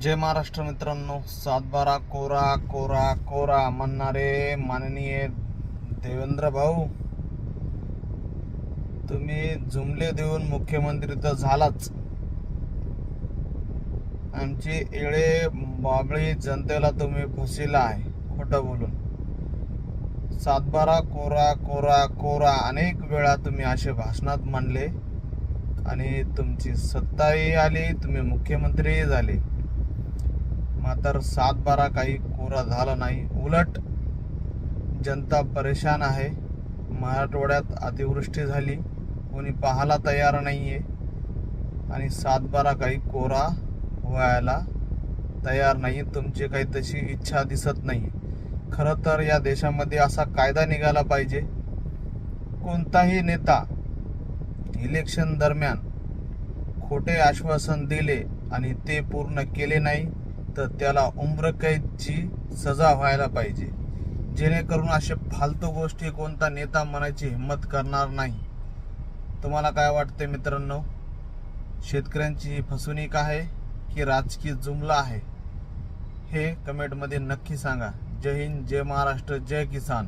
जय महाराष्ट्र मित्रांनो. 7/12 कोरा कोरा कोरा म्हणणारे माननीय देवेंद्र भाऊ, तुम्ही जुमले देऊन मुख्यमंत्री तर झालाच. आमची येळे बाबळी जनतेला तुम्ही फसविला आहे खोटं बोलून. 7/12 कोरा कोरा कोरा अनेक वेळा तुम्ही असे भाषणात मांडले आणि तुमची सत्ताही आली, तुम्ही मुख्यमंत्रीही झाले. मात्र 7/12 काही कोरा झाला नाही. उलट जनता परेशान आहे. मराठवाड्यात अतिवृष्टी झाली, कोणी पाहायला तयार नाहीये आणि 7/12 काही कोरा व्हायला तयार नाही. तुमची काही तशी इच्छा दिसत नाही. खरं तर या देशामध्ये असा कायदा निघाला पाहिजे, कोणताही नेता इलेक्शन दरम्यान खोटे आश्वासन दिले आणि ते पूर्ण केले नाही तर त्याला उम्रकैदची सजा व्हायला पाहिजे, जेणेकरून असे फालतू गोष्टी कोणता नेता म्हणायची हिंमत करणार नाही. तुम्हाला काय वाटते मित्रांनो? शेतकऱ्यांची फसवणूक आहे की राजकीय जुमला आहे? हे कमेंटमध्ये नक्की सांगा. जय हिंद, जय महाराष्ट्र, जय किसान.